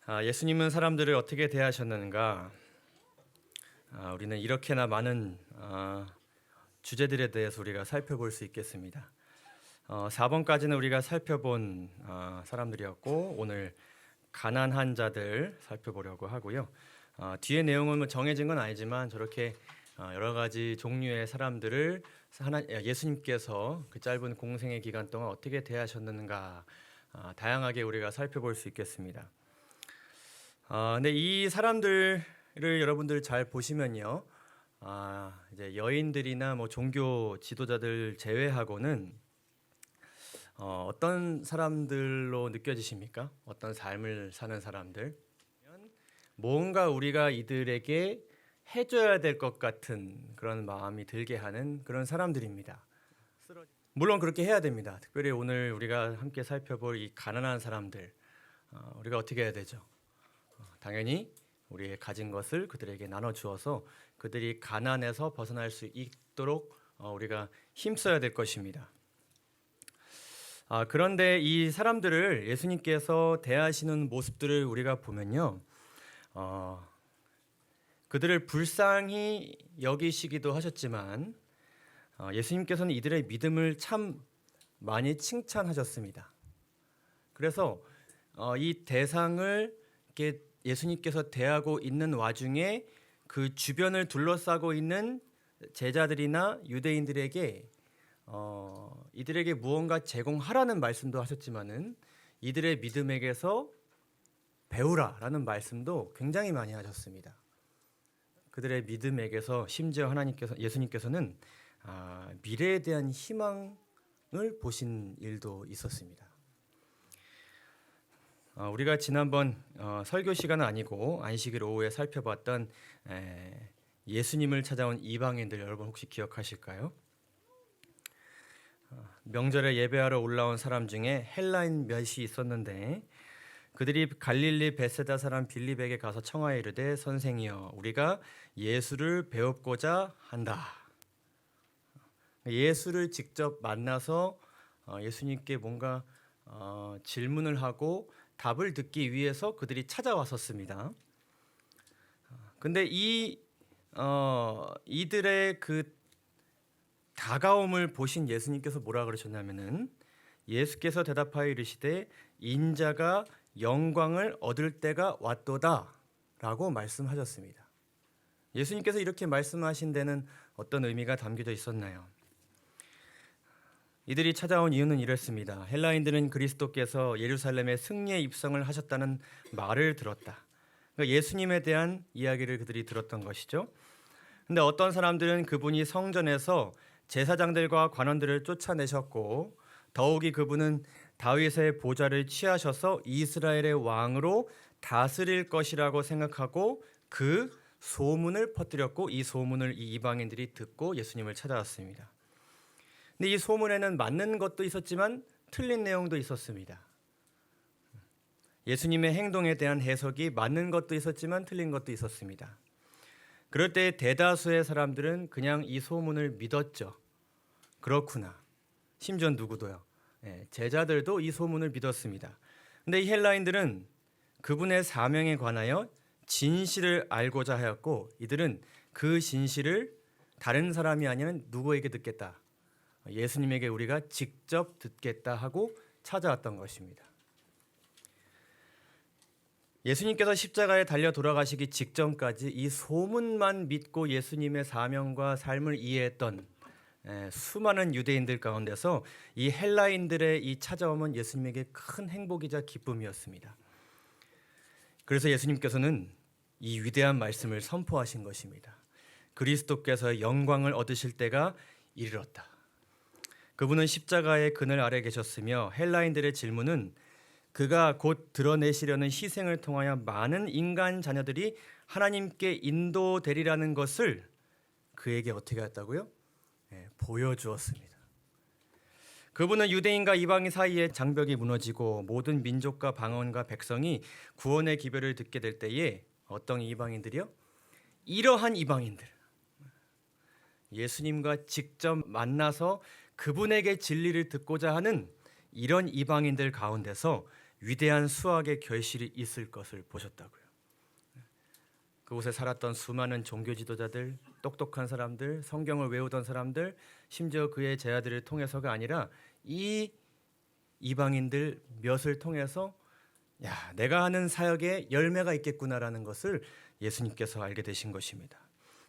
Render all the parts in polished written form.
예수님은 사람들을 어떻게 대하셨는가? 우리는 이렇게나 많은 주제들에 대해서 우리가 살펴볼 수 있겠습니다. 4번까지는 우리가 살펴본 사람들이었고 오늘 가난한 자들 살펴보려고 하고요. 뒤에 내용은 뭐 정해진 건 아니지만 저렇게 여러 가지 종류의 사람들을 예수님께서 그 짧은 공생의 기간 동안 어떻게 대하셨는가 다양하게 우리가 살펴볼 수 있겠습니다. 근데 이 사람들을 여러분들 잘 보시면요, 이제 여인들이나 뭐 종교 지도자들 제외하고는 어떤 사람들로 느껴지십니까? 어떤 삶을 사는 사람들? 뭔가 우리가 이들에게 해줘야 될 것 같은 그런 마음이 들게 하는 그런 사람들입니다. 물론 그렇게 해야 됩니다. 특별히 오늘 우리가 함께 살펴볼 이 가난한 사람들, 우리가 어떻게 해야 되죠? 당연히 우리의 가진 것을 그들에게 나눠 주어서 그들이 가난에서 벗어날 수 있도록 우리가 힘써야 될 것입니다. 그런데 이 사람들을 예수님께서 대하시는 모습들을 우리가 보면요, 그들을 불쌍히 여기시기도 하셨지만 예수님께서는 이들의 믿음을 참 많이 칭찬하셨습니다. 그래서 이 대상을 이렇게 예수님께서 대하고 있는 와중에 그 주변을 둘러싸고 있는 제자들이나 유대인들에게 이들에게 무언가 제공하라는 말씀도 하셨지만은 이들의 믿음에게서 배우라라는 말씀도 굉장히 많이 하셨습니다. 그들의 믿음에게서 심지어 예수님께서는 미래에 대한 희망을 보신 일도 있었습니다. 우리가 지난번 설교 시간은 아니고 안식일 오후에 살펴봤던 예수님을 찾아온 이방인들 여러분 혹시 기억하실까요? 명절에 예배하러 올라온 사람 중에 헬라인 몇이 있었는데 그들이 갈릴리 베세다 사람 빌립에게 가서 청하여 이르되 선생이여 우리가 예수를 배웁고자 한다. 예수를 직접 만나서 예수님께 뭔가 질문을 하고 답을 듣기 위해서 그들이 찾아왔었습니다. 근데 이들의 그 다가옴을 보신 예수님께서 뭐라 그러셨냐면은 예수께서 대답하여 이르시되 인자가 영광을 얻을 때가 왔도다라고 말씀하셨습니다. 예수님께서 이렇게 말씀하신 데는 어떤 의미가 담겨져 있었나요? 이들이 찾아온 이유는 이랬습니다. 헬라인들은 그리스도께서 예루살렘에 승리의 입성을 하셨다는 말을 들었다. 그러니까 예수님에 대한 이야기를 그들이 들었던 것이죠. 근데 어떤 사람들은 그분이 성전에서 제사장들과 관원들을 쫓아내셨고 더욱이 그분은 다윗의 보좌를 취하셔서 이스라엘의 왕으로 다스릴 것이라고 생각하고 그 소문을 퍼뜨렸고 이 소문을 이 이방인들이 듣고 예수님을 찾아왔습니다. 근데 이 소문에는 맞는 것도 있었지만 틀린 내용도 있었습니다. 예수님의 행동에 대한 해석이 맞는 것도 있었지만 틀린 것도 있었습니다. 그럴 때 대다수의 사람들은 그냥 이 소문을 믿었죠. 그렇구나. 심지어 누구도요. 제자들도 이 소문을 믿었습니다. 근데 이 헬라인들은 그분의 사명에 관하여 진실을 알고자 하였고 이들은 그 진실을 다른 사람이 아니라 누구에게 듣겠다. 예수님에게 우리가 직접 듣겠다 하고 찾아왔던 것입니다. 예수님께서 십자가에 달려 돌아가시기 직전까지 이 소문만 믿고 예수님의 사명과 삶을 이해했던 수많은 유대인들 가운데서 이 헬라인들의 이 찾아옴은 예수님에게 큰 행복이자 기쁨이었습니다. 그래서 예수님께서는 이 위대한 말씀을 선포하신 것입니다. 그리스도께서 영광을 얻으실 때가 이르렀다. 그분은 십자가의 그늘 아래 계셨으며 헬라인들의 질문은 그가 곧 드러내시려는 희생을 통하여 많은 인간 자녀들이 하나님께 인도되리라는 것을 그에게 어떻게 했다고요? 보여주었습니다. 그분은 유대인과 이방인 사이의 장벽이 무너지고 모든 민족과 방언과 백성이 구원의 기별을 듣게 될 때에 어떤 이방인들이요? 이러한 이방인들 예수님과 직접 만나서 그분에게 진리를 듣고자 하는 이런 이방인들 가운데서 위대한 수학의 결실이 있을 것을 보셨다고요. 그곳에 살았던 수많은 종교 지도자들, 똑똑한 사람들, 성경을 외우던 사람들, 심지어 그의 제자들을 통해서가 아니라 이 이방인들 몇을 통해서 야, 내가 하는 사역에 열매가 있겠구나라는 것을 예수님께서 알게 되신 것입니다.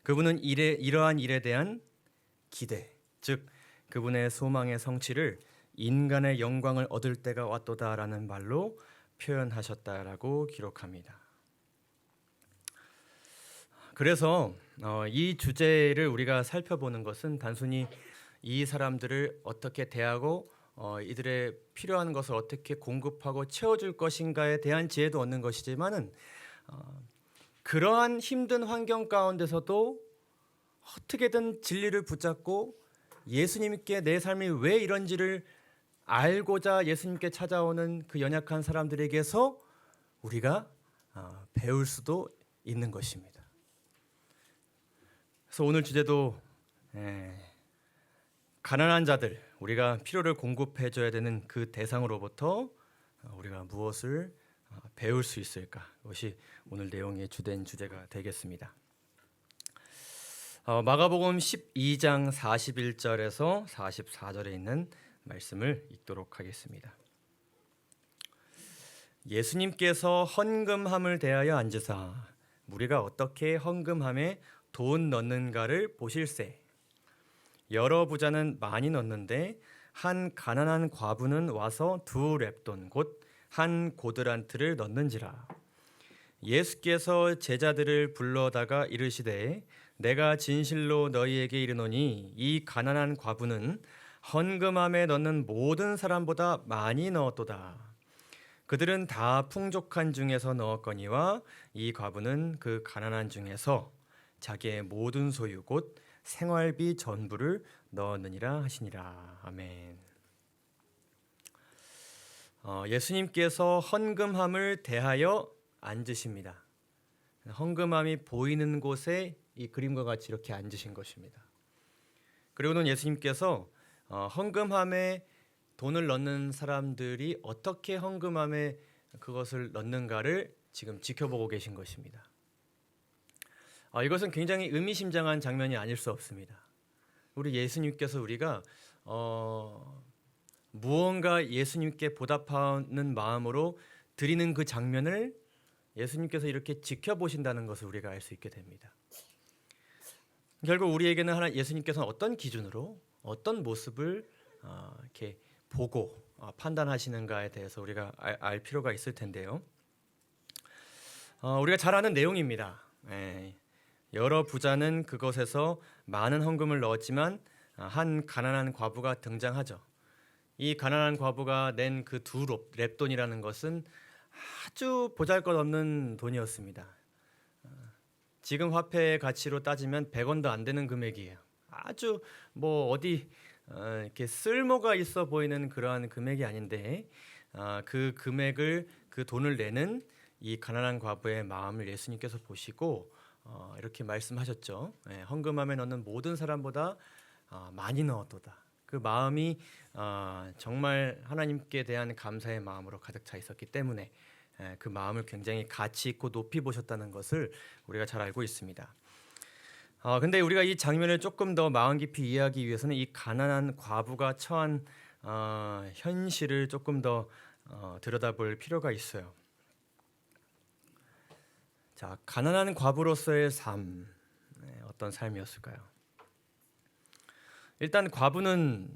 그분은 이러한 일에 대한 기대, 즉 그분의 소망의 성취를 인간의 영광을 얻을 때가 왔도다라는 말로 표현하셨다라고 기록합니다. 그래서 이 주제를 우리가 살펴보는 것은 단순히 이 사람들을 어떻게 대하고 이들의 필요한 것을 어떻게 공급하고 채워줄 것인가에 대한 지혜도 얻는 것이지만은 그러한 힘든 환경 가운데서도 어떻게든 진리를 붙잡고 예수님께 내 삶이 왜 이런지를 알고자 예수님께 찾아오는 그 연약한 사람들에게서 우리가 배울 수도 있는 것입니다. 그래서 오늘 주제도 가난한 자들, 우리가 필요를 공급해 줘야 되는 그 대상으로부터 우리가 무엇을 배울 수 있을까? 그것이 오늘 내용의 주된 주제가 되겠습니다. 마가복음 12장 41절에서 44절에 있는 말씀을 읽도록 하겠습니다. 예수님께서 헌금함을 대하여 앉으사 무리가 어떻게 헌금함에 돈 넣는가를 보실세. 여러 부자는 많이 넣는데 한 가난한 과부는 와서 2렙돈 곧 한 고드란트를 넣는지라. 예수께서 제자들을 불러다가 이르시되 내가 진실로 너희에게 이르노니 이 가난한 과부는 헌금함에 넣는 모든 사람보다 많이 넣었도다. 그들은 다 풍족한 중에서 넣었거니와 이 과부는 그 가난한 중에서 자기의 모든 소유 곧 생활비 전부를 넣었느니라 하시니라. 아멘. 예수님께서 헌금함을 대하여 앉으십니다. 헌금함이 보이는 곳에 이 그림과 같이 이렇게 앉으신 것입니다. 그리고는 예수님께서 헌금함에 돈을 넣는 사람들이 어떻게 헌금함에 그것을 넣는가를 지금 지켜보고 계신 것입니다. 이것은 굉장히 의미심장한 장면이 아닐 수 없습니다. 우리 예수님께서 우리가 무언가 예수님께 보답하는 마음으로 드리는 그 장면을 예수님께서 이렇게 지켜보신다는 것을 우리가 알 수 있게 됩니다. 결국 우리에게는 예수님께서는 어떤 기준으로 어떤 모습을 이렇게 보고 판단하시는가에 대해서 우리가 알 필요가 있을 텐데요. 우리가 잘 아는 내용입니다. 여러 부자는 그것에서 많은 헌금을 넣었지만 한 가난한 과부가 등장하죠. 이 가난한 과부가 낸 그 2렙돈이라는 것은 아주 보잘것없는 돈이었습니다. 지금 화폐 가치로 따지면 100원도 안 되는 금액이에요. 아주 어디 이렇게 쓸모가 있어 보이는 그러한 금액이 아닌데 그 금액을 그 돈을 내는 이 가난한 과부의 마음을 예수님께서 보시고 이렇게 말씀하셨죠. 헌금함에 넣는 모든 사람보다 많이 넣었도다. 그 마음이 정말 하나님께 대한 감사의 마음으로 가득 차 있었기 때문에 그 마음을 굉장히 가치 있고 높이 보셨다는 것을 우리가 잘 알고 있습니다. 근데 우리가 이 장면을 조금 더 마음 깊이 이해하기 위해서는 이 가난한 과부가 처한 현실을 조금 더 들여다볼 필요가 있어요. 자, 가난한 과부로서의 삶, 어떤 삶이었을까요? 일단 과부는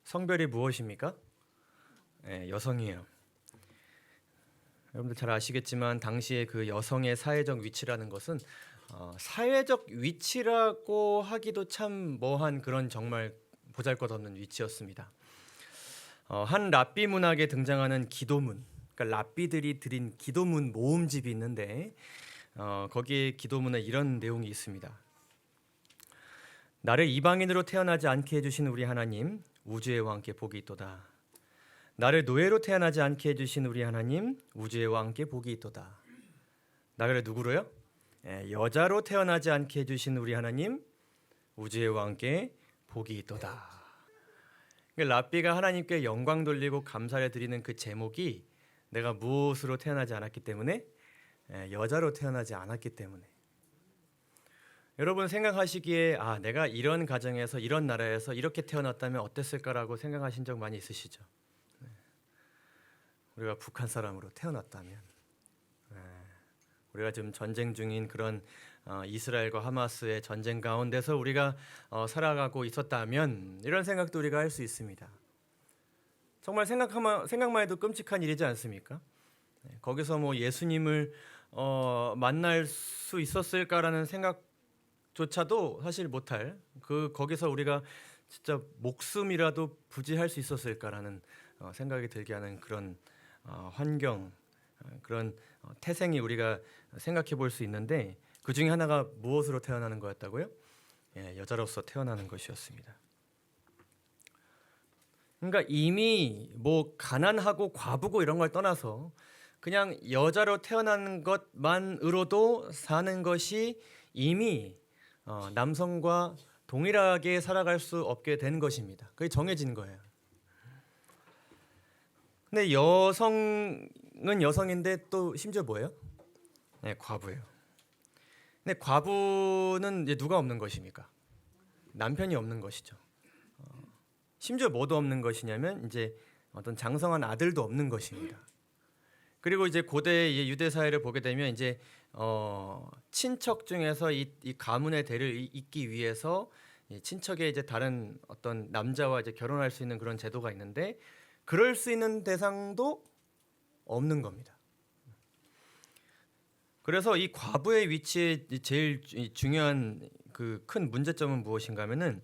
성별이 무엇입니까? 여성이에요. 여러분들 잘 아시겠지만 당시에 그 여성의 사회적 위치라는 것은 사회적 위치라고 하기도 참 뭐한 그런 정말 보잘것없는 위치였습니다. 한 랍비 문학에 등장하는 기도문, 그러니까 랍비들이 드린 기도문 모음집이 있는데 거기에 기도문에 이런 내용이 있습니다. 나를 이방인으로 태어나지 않게 해주신 우리 하나님, 우주의 왕께 복이 있도다. 나를 노예로 태어나지 않게 해주신 우리 하나님, 우주의 왕께 복이 있도다. 나를 누구로요? 여자로 태어나지 않게 해주신 우리 하나님, 우주의 왕께 복이 있도다. 랍비가 하나님께 영광 돌리고 감사를 드리는 그 제목이 내가 무엇으로 태어나지 않았기 때문에? 여자로 태어나지 않았기 때문에. 여러분 생각하시기에 내가 이런 가정에서 이런 나라에서 이렇게 태어났다면 어땠을까라고 생각하신 적 많이 있으시죠? 우리가 북한 사람으로 태어났다면, 우리가 지금 전쟁 중인 그런 이스라엘과 하마스의 전쟁 가운데서 우리가 살아가고 있었다면, 이런 생각도 우리가 할 수 있습니다. 정말 생각만 해도 끔찍한 일이지 않습니까? 거기서 뭐 예수님을 만날 수 있었을까라는 생각조차도 사실 못할, 거기서 우리가 진짜 목숨이라도 부지할 수 있었을까라는 생각이 들게 하는 그런 환경, 그런 태생이 우리가 생각해 볼 수 있는데, 그 중에 하나가 무엇으로 태어나는 거였다고요? 여자로서 태어나는 것이었습니다. 그러니까 이미 뭐 가난하고 과부고 이런 걸 떠나서 그냥 여자로 태어나는 것만으로도 사는 것이 이미 남성과 동일하게 살아갈 수 없게 된 것입니다. 그게 정해진 거예요. 근데 여성은 여성인데 또 심지어 뭐예요? 과부예요. 근데 과부는 이제 누가 없는 것입니까? 남편이 없는 것이죠. 심지어 뭐도 없는 것이냐면 이제 어떤 장성한 아들도 없는 것입니다. 그리고 이제 고대 유대 사회를 보게 되면 이제 친척 중에서 이 가문의 대를 잇기 위해서 친척의 이제 다른 어떤 남자와 이제 결혼할 수 있는 그런 제도가 있는데, 그럴 수 있는 대상도 없는 겁니다. 그래서 이 과부의 위치에 제일 중요한 그 큰 문제점은 무엇인가 하면은,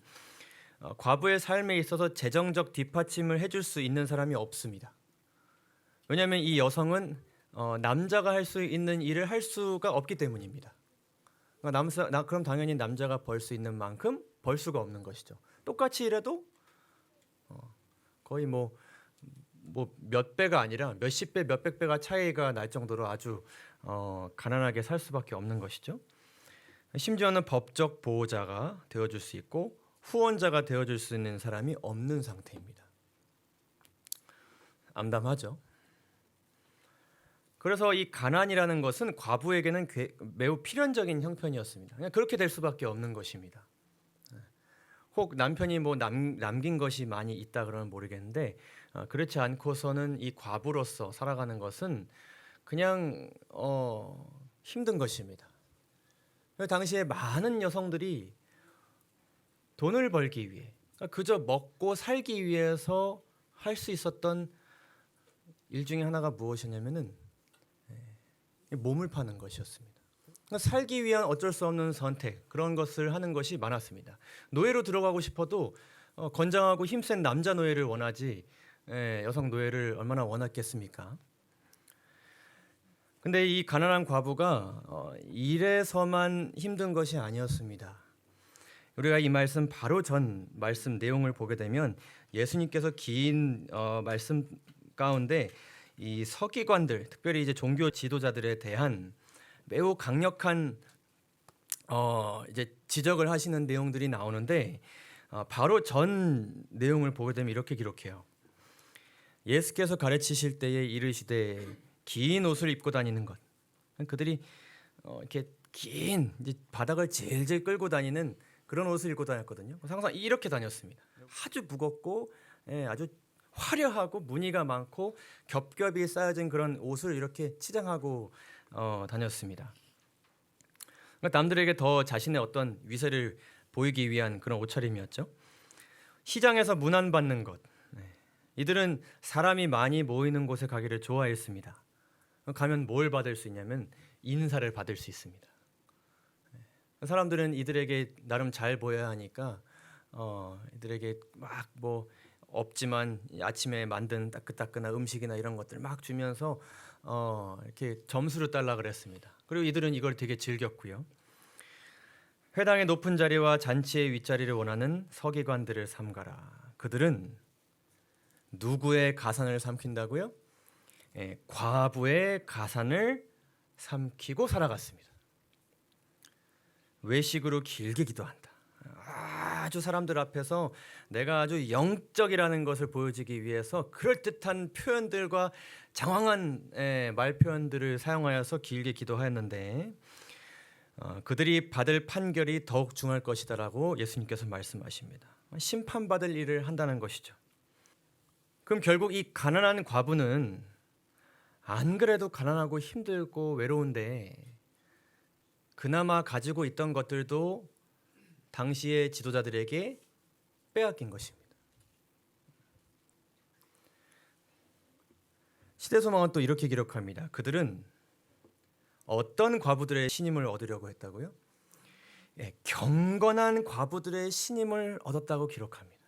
과부의 삶에 있어서 재정적 뒷받침을 해줄 수 있는 사람이 없습니다. 왜냐하면 이 여성은 남자가 할 수 있는 일을 할 수가 없기 때문입니다. 그러니까 그럼 당연히 남자가 벌 수 있는 만큼 벌 수가 없는 것이죠. 똑같이 일해도 거의 뭐 몇 배가 아니라 몇십 배, 몇백 배가 차이가 날 정도로 아주 가난하게 살 수밖에 없는 것이죠. 심지어는 법적 보호자가 되어줄 수 있고 후원자가 되어줄 수 있는 사람이 없는 상태입니다. 암담하죠. 그래서 이 가난이라는 것은 과부에게는 매우 필연적인 형편이었습니다. 그냥 그렇게 될 수밖에 없는 것입니다. 혹 남편이 뭐 남긴 것이 많이 있다 그러면 모르겠는데, 그렇지 않고서는 이 과부로서 살아가는 것은 그냥 힘든 것입니다. 당시에 많은 여성들이 돈을 벌기 위해, 그저 먹고 살기 위해서 할 수 있었던 일 중에 하나가 무엇이냐면은 몸을 파는 것이었습니다. 그러니까 살기 위한 어쩔 수 없는 선택, 그런 것을 하는 것이 많았습니다. 노예로 들어가고 싶어도 건장하고 힘센 남자 노예를 원하지 여성 노예를 얼마나 원했겠습니까? 근데 이 가난한 과부가 이래서만 힘든 것이 아니었습니다. 우리가 이 말씀 바로 전 말씀 내용을 보게 되면 예수님께서 긴 말씀 가운데 이 서기관들, 특별히 이제 종교 지도자들에 대한 매우 강력한 이제 지적을 하시는 내용들이 나오는데, 바로 전 내용을 보게 되면 이렇게 기록해요. 예수께서 가르치실 때에 이르시되 긴 옷을 입고 다니는 것. 그들이 이렇게 긴 이제 바닥을 질질 끌고 다니는 그런 옷을 입고 다녔거든요. 항상 이렇게 다녔습니다. 아주 무겁고 아주 화려하고 무늬가 많고 겹겹이 쌓여진 그런 옷을 이렇게 치장하고 다녔습니다. 그러니까 남들에게 더 자신의 어떤 위세를 보이기 위한 그런 옷차림이었죠. 시장에서 문안받는 것. 이들은 사람이 많이 모이는 곳에 가기를 좋아했습니다. 가면 뭘 받을 수 있냐면 인사를 받을 수 있습니다. 사람들은 이들에게 나름 잘 보여야 하니까 이들에게 막 뭐 없지만 아침에 만든 따끈따끈한 음식이나 이런 것들 막 주면서 이렇게 점수를 달라 그랬습니다. 그리고 이들은 이걸 되게 즐겼고요. 회당의 높은 자리와 잔치의 윗자리를 원하는 서기관들을 삼가라. 그들은 누구의 가산을 삼킨다고요? 과부의 가산을 삼키고 살아갔습니다. 외식으로 길게 기도한다. 아주 사람들 앞에서 내가 아주 영적이라는 것을 보여주기 위해서 그럴듯한 표현들과 장황한 말 표현들을 사용하여서 길게 기도하였는데 그들이 받을 판결이 더욱 중할 것이다라고 예수님께서 말씀하십니다. 심판받을 일을 한다는 것이죠. 그럼 결국 이 가난한 과부는 안 그래도 가난하고 힘들고 외로운데 그나마 가지고 있던 것들도 당시의 지도자들에게 빼앗긴 것입니다. 시대소망은 또 이렇게 기록합니다. 그들은 어떤 과부들의 신임을 얻으려고 했다고요? 경건한 과부들의 신임을 얻었다고 기록합니다.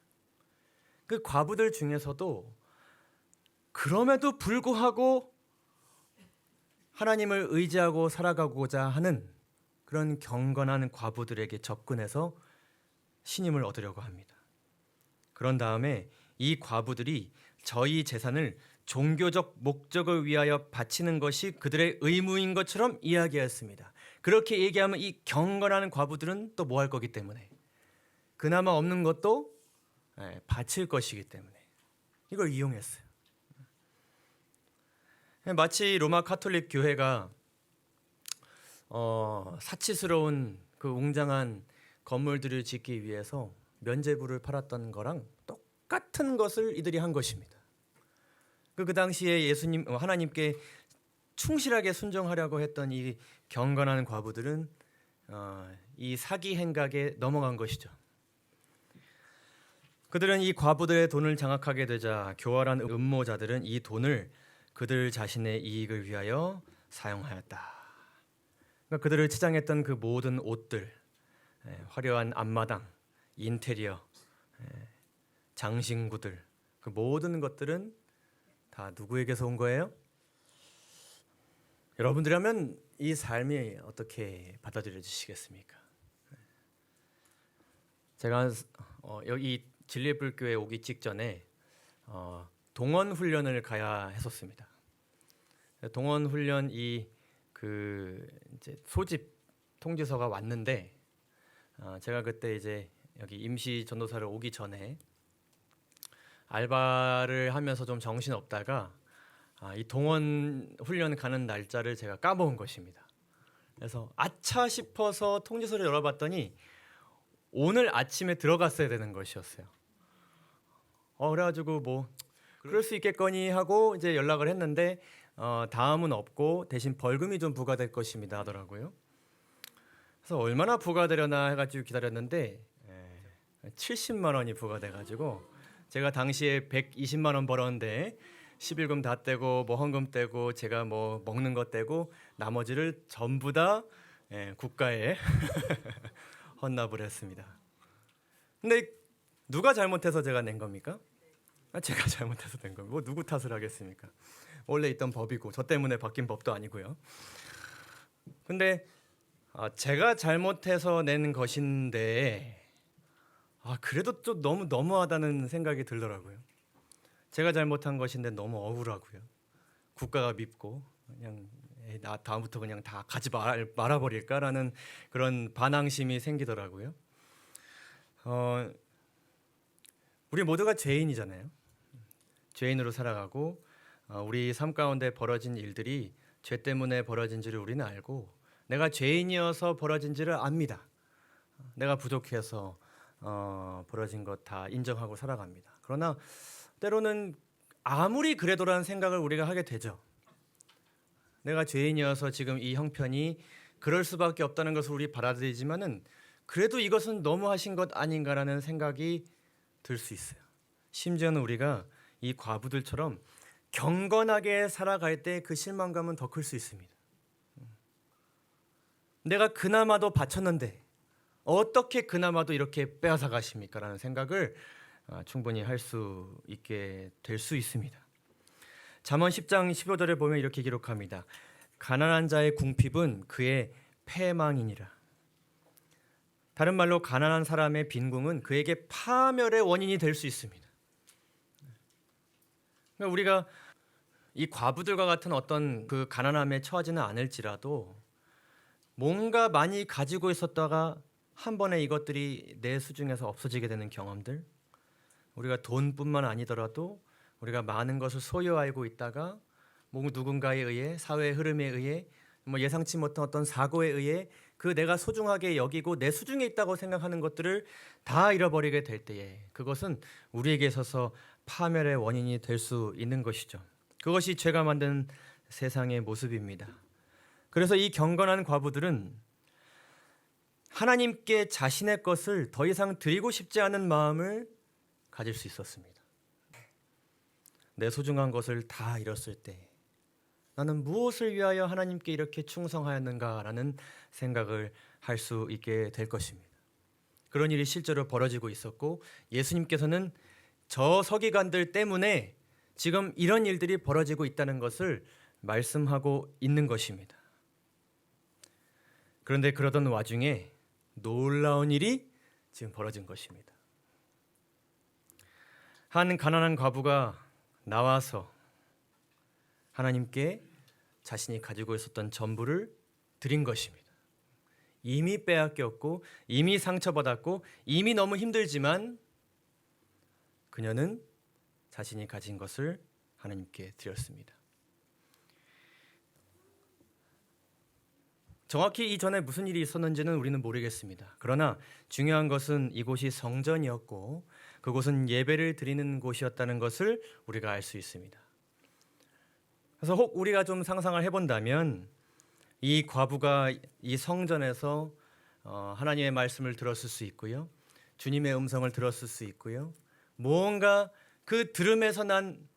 그 과부들 중에서도 그럼에도 불구하고 하나님을 의지하고 살아가고자 하는 그런 경건한 과부들에게 접근해서 신임을 얻으려고 합니다. 그런 다음에 이 과부들이 저희 재산을 종교적 목적을 위하여 바치는 것이 그들의 의무인 것처럼 이야기했습니다. 그렇게 얘기하면 이 경건한 과부들은 또 뭐 할 거기 때문에 그나마 없는 것도 바칠 것이기 때문에 이걸 이용했어요. 마치 로마 카톨릭 교회가 사치스러운 그 웅장한 건물들을 짓기 위해서 면죄부를 팔았던 거랑 똑같은 것을 이들이 한 것입니다. 그 당시에 예수님 하나님께 충실하게 순종하려고 했던 이 경건한 과부들은 이 사기 행각에 넘어간 것이죠. 그들은 이 과부들의 돈을 장악하게 되자 교활한 음모자들은 이 돈을 그들 자신의 이익을 위하여 사용하였다. 그러니까 그들을 치장했던 그 모든 옷들, 화려한 앞마당, 인테리어, 장신구들, 그 모든 것들은 다 누구에게서 온 거예요? 여러분들이라면 이 삶이 어떻게 받아들여지시겠습니까? 제가 여기 진리불교에 오기 직전에 동원 훈련을 가야 했었습니다. 동원 훈련 이제 소집 통지서가 왔는데 제가 그때 이제 여기 임시 전도사를 오기 전에 알바를 하면서 좀 정신 없다가 이 동원 훈련 가는 날짜를 제가 까먹은 것입니다. 그래서 아차 싶어서 통지서를 열어봤더니 오늘 아침에 들어갔어야 되는 것이었어요. 그래가지고 뭐 그럴 수 있겠거니 하고 이제 연락을 했는데 다음은 없고 대신 벌금이 좀 부과될 것입니다 하더라고요. 그래서 얼마나 부과되려나 해가지고 기다렸는데 70만 원이 부과돼가지고 제가 당시에 120만 원 벌었는데 11금 다 떼고 뭐 헌금 떼고 제가 뭐 먹는 것 떼고 나머지를 전부 다 국가에 헌납을 했습니다. 근데 누가 잘못해서 제가 낸 겁니까? 제가 잘못해서 낸 겁니다. 뭐 누구 탓을 하겠습니까? 원래 있던 법이고 저 때문에 바뀐 법도 아니고요. 근데 제가 잘못해서 낸 것인데 그래도 좀 너무 너무하다는 생각이 들더라고요. 제가 잘못한 것인데 너무 억울하고요. 국가가 밉고 그냥 나 다음부터 그냥 다 가지 말아버릴까라는 그런 반항심이 생기더라고요. 우리 모두가 죄인이잖아요. 죄인으로 살아가고 우리 삶 가운데 벌어진 일들이 죄 때문에 벌어진지를 우리는 알고 내가 죄인이어서 벌어진지를 압니다. 내가 부족해서 벌어진 것 다 인정하고 살아갑니다. 그러나 때로는 아무리 그래도라는 생각을 우리가 하게 되죠. 내가 죄인이어서 지금 이 형편이 그럴 수밖에 없다는 것을 우리 받아들이지만은 그래도 이것은 너무하신 것 아닌가라는 생각이 들 수 있어요. 심지어는 우리가 이 과부들처럼 경건하게 살아갈 때 그 실망감은 더 클 수 있습니다. 내가 그나마도 바쳤는데 어떻게 그나마도 이렇게 빼앗아 가십니까? 라는 생각을 충분히 할 수 있게 될 수 있습니다. 잠언 10장 15절에 보면 이렇게 기록합니다. 가난한 자의 궁핍은 그의 패망이니라. 다른 말로 가난한 사람의 빈궁은 그에게 파멸의 원인이 될 수 있습니다. 그러니까 우리가 이 과부들과 같은 어떤 그 가난함에 처하지는 않을지라도 뭔가 많이 가지고 있었다가 한 번에 이것들이 내 수중에서 없어지게 되는 경험들, 우리가 돈뿐만 아니더라도 우리가 많은 것을 소유하고 있다가 누군가에 의해, 사회의 흐름에 의해, 예상치 못한 어떤 사고에 의해 그 내가 소중하게 여기고 내 수중에 있다고 생각하는 것들을 다 잃어버리게 될 때에 그것은 우리에게 있어서 파멸의 원인이 될 수 있는 것이죠. 그것이 죄가 만든 세상의 모습입니다. 그래서 이 경건한 과부들은 하나님께 자신의 것을 더 이상 드리고 싶지 않은 마음을 가질 수 있었습니다. 내 소중한 것을 다 잃었을 때 나는 무엇을 위하여 하나님께 이렇게 충성하였는가라는 생각을 할 수 있게 될 것입니다. 그런 일이 실제로 벌어지고 있었고 예수님께서는 저 서기관들 때문에 지금 이런 일들이 벌어지고 있다는 것을 말씀하고 있는 것입니다. 그런데 그러던 와중에 놀라운 일이 지금 벌어진 것입니다. 한 가난한 과부가 나와서 하나님께 자신이 가지고 있었던 전부를 드린 것입니다. 이미 빼앗겼고 이미 상처받았고 이미 너무 힘들지만 그녀는 자신이 가진 것을 하나님께 드렸습니다. 정확히 이전에 무슨 일이 있었는지는 우리는 모르겠습니다. 그러나 중요한 것은 이곳이 성전이었고 그곳은 예배를 드리는 곳이었다는 것을 우리가 알 수 있습니다. 그래서 혹 우리가 좀 상상을 해본다면 이 과부가 이 성전에서 하나님의 말씀을 들었을 수 있고요. 주님의 음성을 들었을 수 있고요. 무언가 그 들음에서 난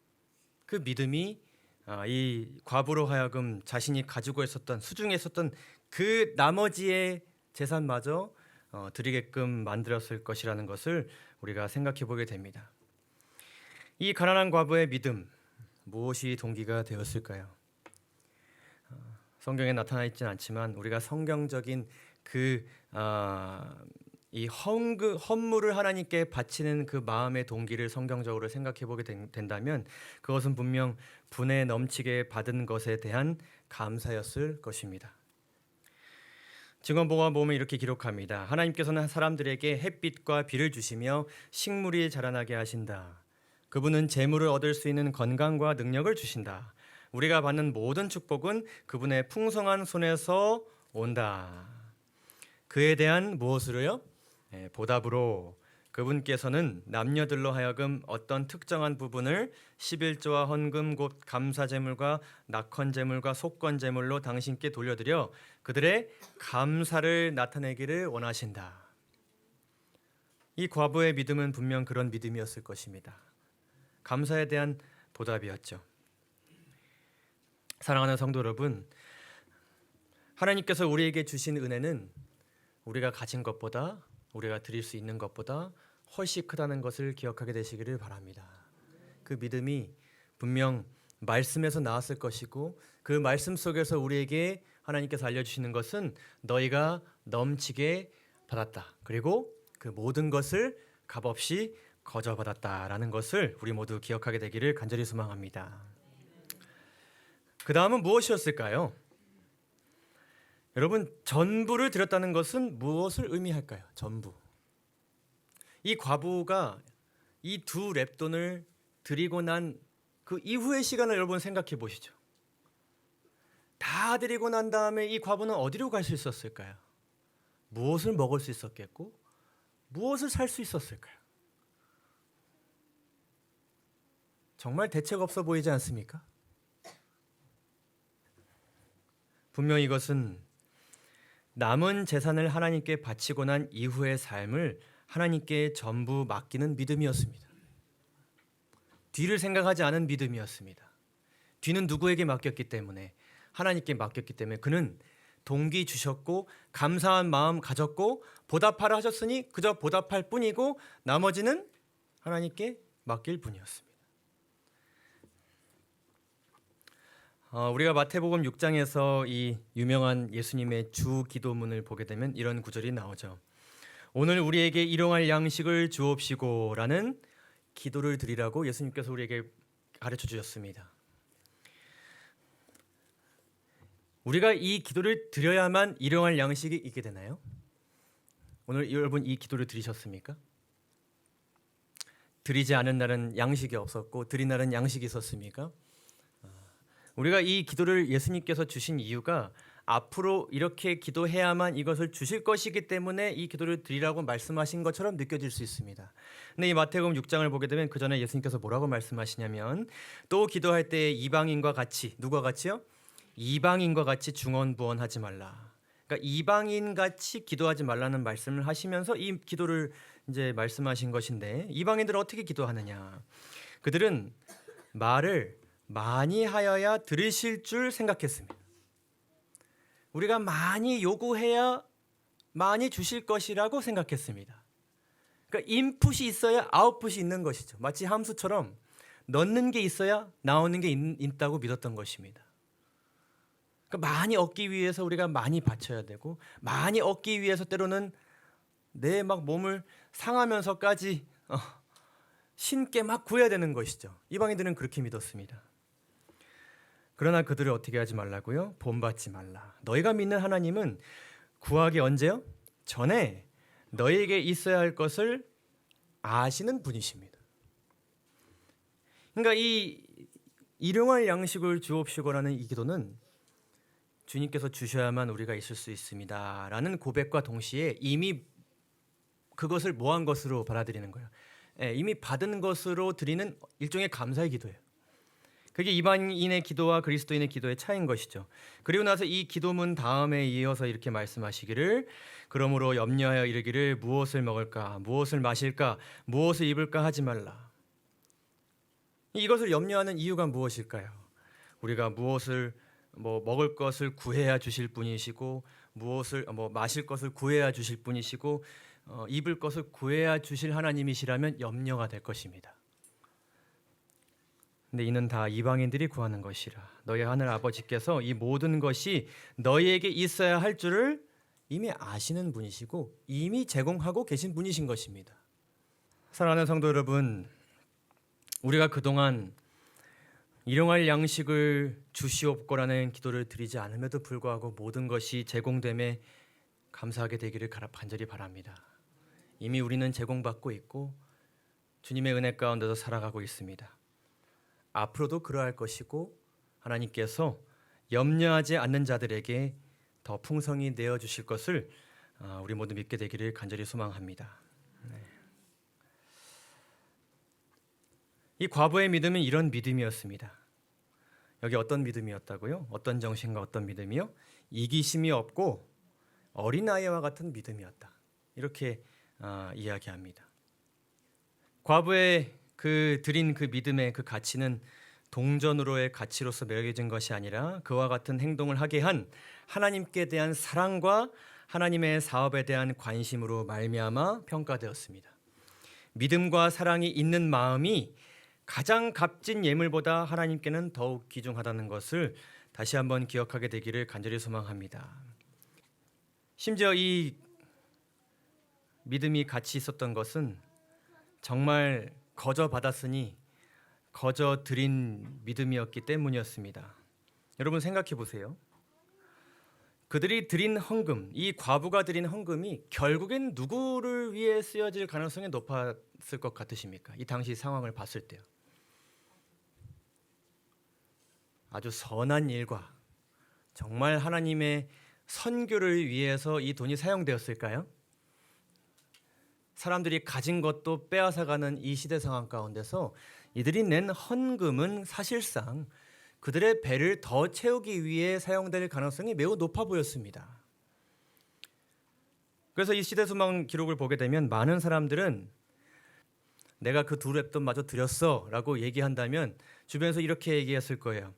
그 믿음이 이 과부로 하여금 자신이 가지고 있었던 수중에 있었던 그 나머지의 재산마저 드리게끔 만들었을 것이라는 것을 우리가 생각해 보게 됩니다. 이 가난한 과부의 믿음, 무엇이 동기가 되었을까요? 성경에 나타나 있지는 않지만 우리가 성경적인 이 헌물을 하나님께 바치는 그 마음의 동기를 성경적으로 생각해 보게 된다면 그것은 분명 분에 넘치게 받은 것에 대한 감사였을 것입니다. 증언보가 보면 이렇게 기록합니다. 하나님께서는 사람들에게 햇빛과 비를 주시며 식물이 자라나게 하신다. 그분은 재물을 얻을 수 있는 건강과 능력을 주신다. 우리가 받는 모든 축복은 그분의 풍성한 손에서 온다. 그에 대한 무엇으로요? 보답으로 그분께서는 남녀들로 하여금 어떤 특정한 부분을 11조와 헌금 곧 감사제물과 낙헌제물과 속건제물로 당신께 돌려드려 그들의 감사를 나타내기를 원하신다. 이 과부의 믿음은 분명 그런 믿음이었을 것입니다. 감사에 대한 보답이었죠. 사랑하는 성도 여러분, 하나님께서 우리에게 주신 은혜는 우리가 가진 것보다 우리가 드릴 수 있는 것보다 훨씬 크다는 것을 기억하게 되시기를 바랍니다. 그 믿음이 분명 말씀에서 나왔을 것이고 그 말씀 속에서 우리에게 하나님께서 알려주시는 것은 너희가 넘치게 받았다. 그리고 그 모든 것을 값없이 거저받았다라는 것을 우리 모두 기억하게 되기를 간절히 소망합니다. 그 다음은 무엇이었을까요? 여러분, 전부를 드렸다는 것은 무엇을 의미할까요? 전부. 이 과부가 이 두 렙돈을 드리고 난 그 이후의 시간을 여러분 생각해 보시죠. 다 드리고 난 다음에 이 과부는 어디로 갈 수 있었을까요? 무엇을 먹을 수 있었겠고 무엇을 살 수 있었을까요? 정말 대책 없어 보이지 않습니까? 분명 이것은 남은 재산을 하나님께 바치고 난 이후의 삶을 하나님께 전부 맡기는 믿음이었습니다. 뒤를 생각하지 않은 믿음이었습니다. 뒤는 누구에게 맡겼기 때문에 하나님께 맡겼기 때문에 그는 동기 주셨고 감사한 마음 가졌고 보답하라 하셨으니 그저 보답할 뿐이고 나머지는 하나님께 맡길 뿐이었습니다. 우리가 마태복음 6장에서 이 유명한 예수님의 주 기도문을 보게 되면 이런 구절이 나오죠. 오늘 우리에게 일용할 양식을 주옵시고라는 기도를 드리라고 예수님께서 우리에게 가르쳐 주셨습니다. 우리가 이 기도를 드려야만 일용할 양식이 있게 되나요? 오늘 여러분 이 기도를 드리셨습니까? 드리지 않은 날은 양식이 없었고 드린 날은 양식이 있었습니까? 우리가 이 기도를 예수님께서 주신 이유가 앞으로 이렇게 기도해야만 이것을 주실 것이기 때문에 이 기도를 드리라고 말씀하신 것처럼 느껴질 수 있습니다. 근데 이 마태복음 6장을 보게 되면 그 전에 예수님께서 뭐라고 말씀하시냐면 또 기도할 때 이방인과 같이 누가 같이요? 이방인과 같이 중언부언하지 말라. 그러니까 이방인 같이 기도하지 말라는 말씀을 하시면서 이 기도를 이제 말씀하신 것인데 이방인들은 어떻게 기도하느냐? 그들은 말을 많이 하여야 들으실 줄 생각했습니다. 우리가 많이 요구해야 많이 주실 것이라고 생각했습니다. 그러니까 인풋이 있어야 아웃풋이 있는 것이죠. 마치 함수처럼 넣는 게 있어야 나오는 게 있다고 믿었던 것입니다. 그러니까 많이 얻기 위해서 우리가 많이 바쳐야 되고 많이 얻기 위해서 때로는 내 막 몸을 상하면서까지 신께 막 구해야 되는 것이죠. 이방인들은 그렇게 믿었습니다. 그러나 그들을 어떻게 하지 말라고요? 본받지 말라. 너희가 믿는 하나님은 구하기 언제요? 전에 너희에게 있어야 할 것을 아시는 분이십니다. 그러니까 이 일용할 양식을 주옵시고라는 이 기도는 주님께서 주셔야만 우리가 있을 수 있습니다 라는 고백과 동시에 이미 그것을 뭐한 것으로 받아들이는 거예요. 이미 받은 것으로 드리는 일종의 감사의 기도예요. 그게 이방인의 기도와 그리스도인의 기도의 차이인 것이죠. 그리고 나서 이 기도문 다음에 이어서 이렇게 말씀하시기를 그러므로 염려하여 이르기를 무엇을 먹을까 무엇을 마실까 무엇을 입을까 하지 말라. 이것을 염려하는 이유가 무엇일까요? 우리가 무엇을 먹을 것을 구해야 주실 분이시고 무엇을 마실 것을 구해야 주실 분이시고 입을 것을 구해야 주실 하나님이시라면 염려가 될 것입니다. 근데 이는 다 이방인들이 구하는 것이라 너희 하늘 아버지께서 이 모든 것이 너희에게 있어야 할 줄을 이미 아시는 분이시고 이미 제공하고 계신 분이신 것입니다. 사랑하는 성도 여러분, 우리가 그동안 일용할 양식을 주시옵고라는 기도를 드리지 않음에도 불구하고 모든 것이 제공됨에 감사하게 되기를 간절히 바랍니다. 이미 우리는 제공받고 있고 주님의 은혜 가운데서 살아가고 있습니다. 앞으로도 그러할 것이고 하나님께서 염려하지 않는 자들에게 더 풍성히 내어주실 것을 우리 모두 믿게 되기를 간절히 소망합니다. 이 과부의 믿음은 이런 믿음이었습니다. 여기 어떤 믿음이었다고요? 어떤 정신과 어떤 믿음이요? 이기심이 없고 어린아이와 같은 믿음이었다. 이렇게 이야기합니다. 과부의 드린 그 믿음의 그 가치는 동전으로의 가치로서 매겨진 것이 아니라 그와 같은 행동을 하게 한 하나님께 대한 사랑과 하나님의 사업에 대한 관심으로 말미암아 평가되었습니다. 믿음과 사랑이 있는 마음이 가장 값진 예물보다 하나님께는 더욱 귀중하다는 것을 다시 한번 기억하게 되기를 간절히 소망합니다. 심지어 이 믿음이 가치 있었던 것은 정말 거저 받았으니 거저 드린 믿음이었기 때문이었습니다. 여러분 생각해 보세요. 그들이 드린 헌금, 이 과부가 드린 헌금이 결국엔 누구를 위해 쓰여질 가능성이 높았을 것 같으십니까? 이 당시 상황을 봤을 때요. 아주 선한 일과 정말 하나님의 선교를 위해서 이 돈이 사용되었을까요? 사람들이 가진 것도 빼앗아가는 이 시대 상황 가운데서 이들이 낸 헌금은 사실상 그들의 배를 더 채우기 위해 사용될 가능성이 매우 높아 보였습니다. 그래서 이 시대소망 기록을 보게 되면 많은 사람들은 내가 그 두 랩돈마저 드렸어 라고 얘기한다면 주변에서 이렇게 얘기했을 거예요.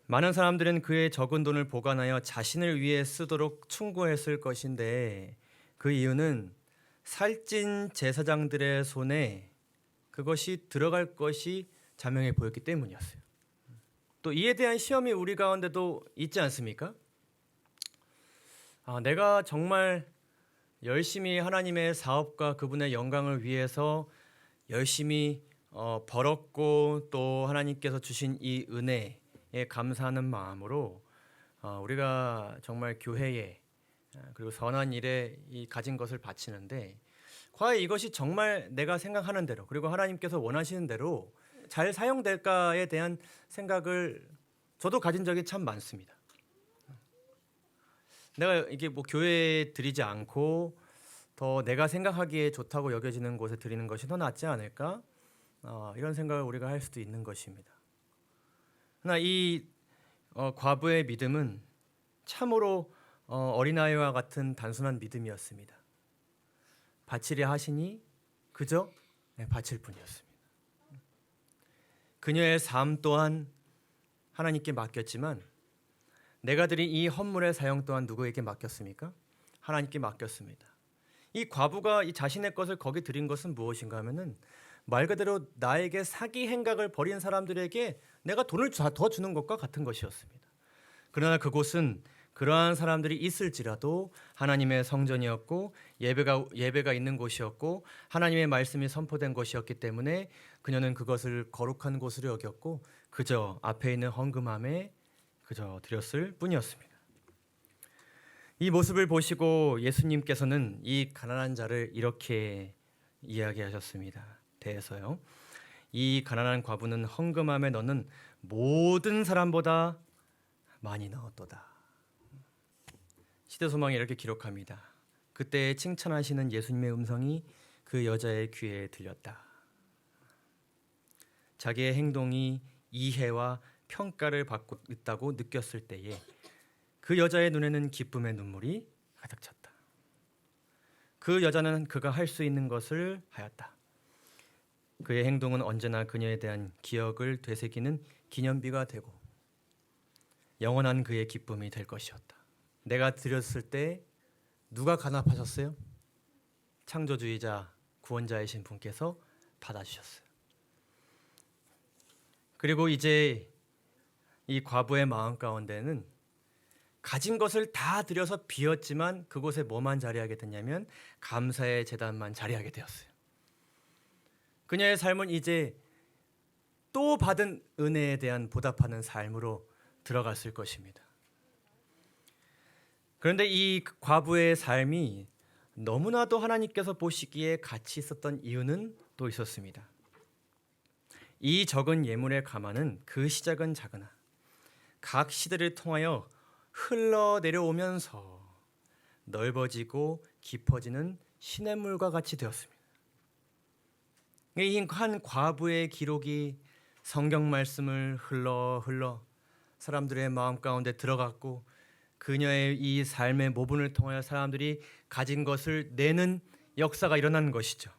많은 사람들은 그의 적은 돈을 보관하여 자신을 위해 쓰도록 충고했을 것인데 그 이유는 살찐 제사장들의 손에 그것이 들어갈 것이 자명해 보였기 때문이었어요. 또 이에 대한 시험이 우리 가운데도 있지 않습니까? 내가 정말 열심히 하나님의 사업과 그분의 영광을 위해서 열심히 벌었고 또 하나님께서 주신 이 은혜에 감사하는 마음으로 우리가 정말 교회에 그리고 선한 일에 이 가진 것을 바치는데 과연 이것이 정말 내가 생각하는 대로 그리고 하나님께서 원하시는 대로 잘 사용될까에 대한 생각을 저도 가진 적이 참 많습니다. 내가 이게 뭐 교회에 드리지 않고 더 내가 생각하기에 좋다고 여겨지는 곳에 드리는 것이 더 낫지 않을까? 이런 생각을 우리가 할 수도 있는 것입니다. 그러나 이 과부의 믿음은 참으로 어린아이와 같은 단순한 믿음이었습니다. 바치려 하시니 그저 바칠 뿐이었습니다. 그녀의 삶 또한 하나님께 맡겼지만 내가 드린 이 헌물의 사용 또한 누구에게 맡겼습니까? 하나님께 맡겼습니다. 이 과부가 이 자신의 것을 거기 드린 것은 무엇인가 하면은 말 그대로 나에게 사기 행각을 벌인 사람들에게 내가 돈을 더 주는 것과 같은 것이었습니다. 그러나 그곳은 그러한 사람들이 있을지라도 하나님의 성전이었고 예배가 있는 곳이었고 하나님의 말씀이 선포된 곳이었기 때문에 그녀는 그것을 거룩한 곳으로 여겼고 그저 앞에 있는 헌금함에 그저 드렸을 뿐이었습니다. 이 모습을 보시고 예수님께서는 이 가난한 자를 이렇게 이야기하셨습니다. 대해서요. 이 가난한 과부는 헌금함에 넣는 모든 사람보다 많이 넣었도다. 시대소망이 이렇게 기록합니다. 그때 칭찬하시는 예수님의 음성이 그 여자의 귀에 들렸다. 자기의 행동이 이해와 평가를 받고 있다고 느꼈을 때에 그 여자의 눈에는 기쁨의 눈물이 가득 찼다. 그 여자는 그가 할 수 있는 것을 하였다. 그의 행동은 언제나 그녀에 대한 기억을 되새기는 기념비가 되고 영원한 그의 기쁨이 될 것이었다. 내가 드렸을 때 누가 간합하셨어요? 창조주의자 구원자이신 분께서 받아주셨어요. 그리고 이제 이 과부의 마음 가운데는 가진 것을 다 드려서 비었지만 그곳에 뭐만 자리하게 됐냐면 감사의 제단만 자리하게 되었어요. 그녀의 삶은 이제 또 받은 은혜에 대한 보답하는 삶으로 들어갔을 것입니다. 그런데 이 과부의 삶이 너무나도 하나님께서 보시기에 가치 있었던 이유는 또 있었습니다. 이 적은 예물의 가마는 그 시작은 작으나 각 시대를 통하여 흘러내려오면서 넓어지고 깊어지는 시냇물과 같이 되었습니다. 이 한 과부의 기록이 성경 말씀을 흘러 사람들의 마음 가운데 들어갔고 그녀의 이 삶의 모분을 통하여 사람들이 가진 것을 내는 역사가 일어난 것이죠.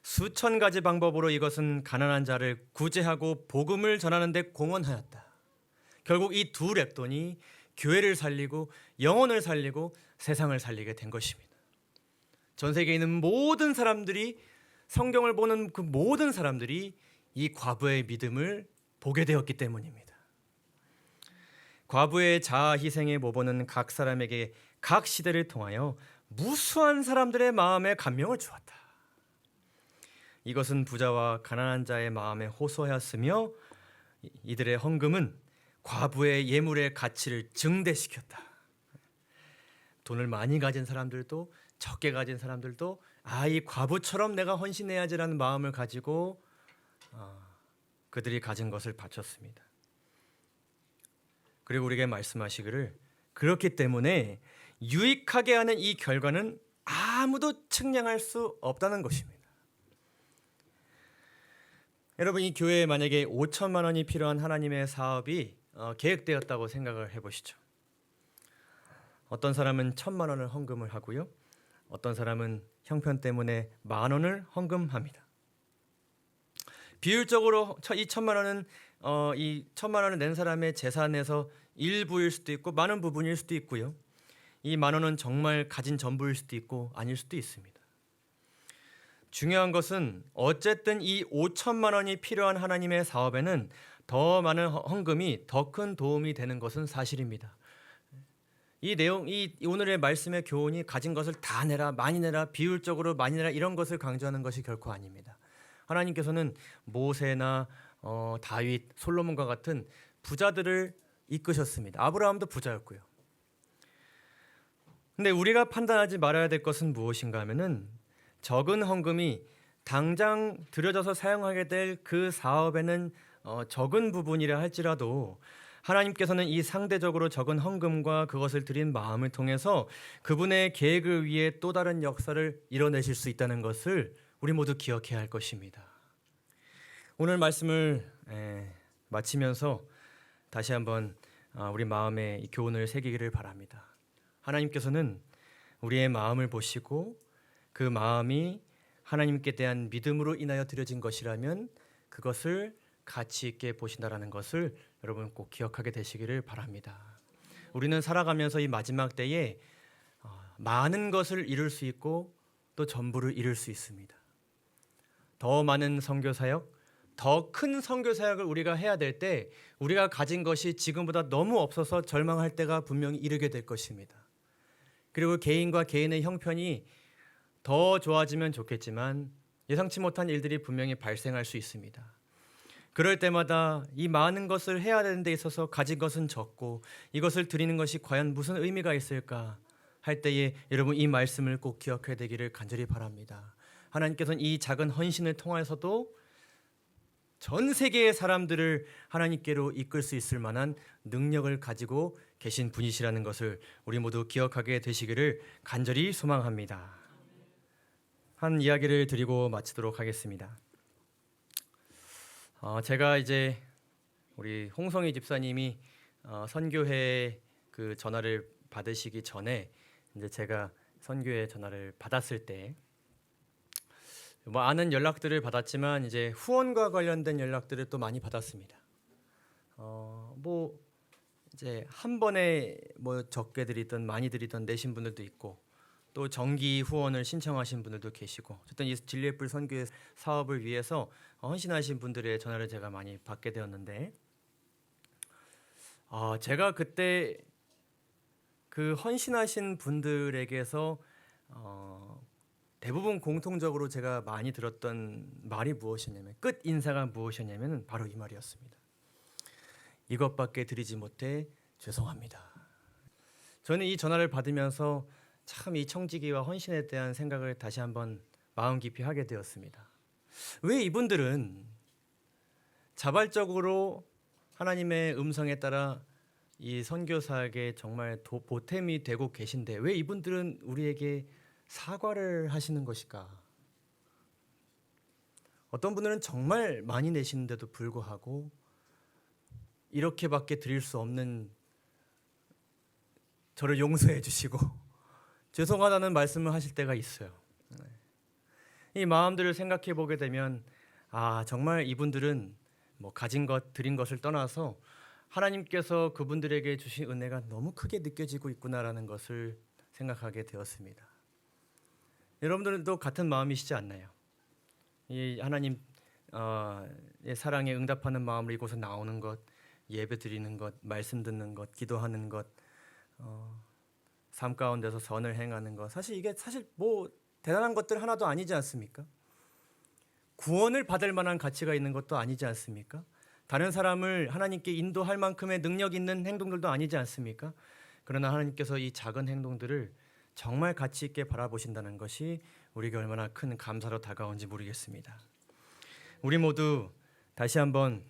수천 가지 방법으로 이것은 가난한 자를 구제하고 복음을 전하는 데 공헌하였다. 결국 이 두 랩돈이 교회를 살리고 영혼을 살리고 세상을 살리게 된 것입니다. 전 세계에 있는 모든 사람들이 성경을 보는 그 모든 사람들이 이 과부의 믿음을 보게 되었기 때문입니다. 과부의 자아 희생의 모범은 각 사람에게 각 시대를 통하여 무수한 사람들의 마음에 감명을 주었다. 이것은 부자와 가난한 자의 마음에 호소하였으며 이들의 헌금은 과부의 예물의 가치를 증대시켰다. 돈을 많이 가진 사람들도 적게 가진 사람들도 이 과부처럼 내가 헌신해야지라는 마음을 가지고 그들이 가진 것을 바쳤습니다. 그리고 우리에게 말씀하시기를 그렇기 때문에 유익하게 하는 이 결과는 아무도 측량할 수 없다는 것입니다. 여러분 이 교회에 만약에 5천만 원이 필요한 하나님의 사업이 계획되었다고 생각을 해보시죠. 어떤 사람은 1,000만 원을 헌금을 하고요. 어떤 사람은 형편 때문에 10,000원을 헌금합니다. 비율적으로 이 1,000만 원은 이 1,000만 원을 낸 사람의 재산에서 일부일 수도 있고 많은 부분일 수도 있고요. 이 10,000원은 정말 가진 전부일 수도 있고 아닐 수도 있습니다. 중요한 것은 어쨌든 이 5천만 원이 필요한 하나님의 사업에는 더 많은 헌금이 더 큰 도움이 되는 것은 사실입니다. 이 내용, 이 오늘의 말씀의 교훈이 가진 것을 다 내라, 많이 내라, 비율적으로 많이 내라 이런 것을 강조하는 것이 결코 아닙니다. 하나님께서는 모세나 다윗, 솔로몬과 같은 부자들을 이끄셨습니다. 아브라함도 부자였고요. 근데 우리가 판단하지 말아야 될 것은 무엇인가 하면은 적은 헌금이 당장 들여져서 사용하게 될 그 사업에는 적은 부분이라 할지라도 하나님께서는 이 상대적으로 적은 헌금과 그것을 드린 마음을 통해서 그분의 계획을 위해 또 다른 역사를 이뤄내실 수 있다는 것을 우리 모두 기억해야 할 것입니다. 오늘 말씀을 마치면서 다시 한번 우리 마음에 이 교훈을 새기기를 바랍니다. 하나님께서는 우리의 마음을 보시고 그 마음이 하나님께 대한 믿음으로 인하여 드려진 것이라면 그것을 가치 있게 보신다라는 것을 여러분 꼭 기억하게 되시기를 바랍니다. 우리는 살아가면서 이 마지막 때에 많은 것을 이룰 수 있고 또 전부를 잃을 수 있습니다. 더 많은 선교 사역, 더 큰 선교 사역을 우리가 해야 될 때 우리가 가진 것이 지금보다 너무 없어서 절망할 때가 분명히 이르게 될 것입니다. 그리고 개인과 개인의 형편이 더 좋아지면 좋겠지만 예상치 못한 일들이 분명히 발생할 수 있습니다. 그럴 때마다 이 많은 것을 해야 되는 데 있어서 가진 것은 적고 이것을 드리는 것이 과연 무슨 의미가 있을까 할 때에 여러분 이 말씀을 꼭 기억해야 되기를 간절히 바랍니다. 하나님께서는 이 작은 헌신을 통해서도 전 세계의 사람들을 하나님께로 이끌 수 있을 만한 능력을 가지고 계신 분이시라는 것을 우리 모두 기억하게 되시기를 간절히 소망합니다. 한 이야기를 드리고 마치도록 하겠습니다. 제가 이제 우리 홍성희 집사님이 선교회 그 전화를 받으시기 전에 이제 제가 선교회 전화를 받았을 때 뭐 아는 연락들을 받았지만 이제 후원과 관련된 연락들을 또 많이 받았습니다. 뭐 이제 한 번에 뭐 적게 드리던 많이 드리던 내신 분들도 있고 또 정기 후원을 신청하신 분들도 계시고 어쨌든 이 진리의 뿔 선교회 사업을 위해서 헌신하신 분들의 전화를 제가 많이 받게 되었는데 제가 그때 그 헌신하신 분들에게서 대부분 공통적으로 제가 많이 들었던 말이 무엇이냐면 끝 인사가 무엇이냐면 바로 이 말이었습니다. 이것밖에 드리지 못해 죄송합니다. 저는 이 전화를 받으면서 참 이 청지기와 헌신에 대한 생각을 다시 한번 마음 깊이 하게 되었습니다. 왜 이분들은 자발적으로 하나님의 음성에 따라 이 선교사에게 정말 보탬이 되고 계신데 왜 이분들은 우리에게 사과를 하시는 것일까? 어떤 분들은 정말 많이 내시는데도 불구하고 이렇게밖에 드릴 수 없는 저를 용서해 주시고 죄송하다는 말씀을 하실 때가 있어요. 이 마음들을 생각해 보게 되면 정말 이분들은 뭐 가진 것, 드린 것을 떠나서 하나님께서 그분들에게 주신 은혜가 너무 크게 느껴지고 있구나라는 것을 생각하게 되었습니다. 여러분들도 같은 마음이시지 않나요? 이 하나님 사랑에 응답하는 마음으로 이곳에 나오는 것, 예배 드리는 것, 말씀 듣는 것, 기도하는 것, 삶 가운데서 선을 행하는 것, 사실 이게 뭐 대단한 것들 하나도 아니지 않습니까? 구원을 받을 만한 가치가 있는 것도 아니지 않습니까? 다른 사람을 하나님께 인도할 만큼의 능력 있는 행동들도 아니지 않습니까? 그러나 하나님께서 이 작은 행동들을 정말 가치 있게 바라보신다는 것이 우리에게 얼마나 큰 감사로 다가온지 모르겠습니다. 우리 모두 다시 한번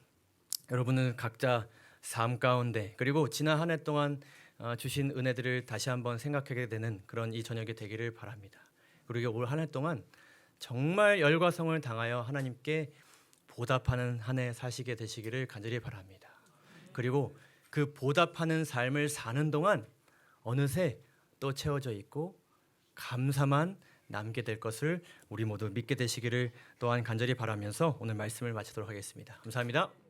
여러분은 각자 삶 가운데 그리고 지난 한 해 동안 주신 은혜들을 다시 한번 생각하게 되는 그런 이 저녁이 되기를 바랍니다. 그리고 올 한 해 동안 정말 열과 성을 당하여 하나님께 보답하는 한 해 사시게 되시기를 간절히 바랍니다. 그리고 그 보답하는 삶을 사는 동안 어느새 또 채워져 있고 감사만 남게 될 것을 우리 모두 믿게 되시기를 또한 간절히 바라면서 오늘 말씀을 마치도록 하겠습니다. 감사합니다.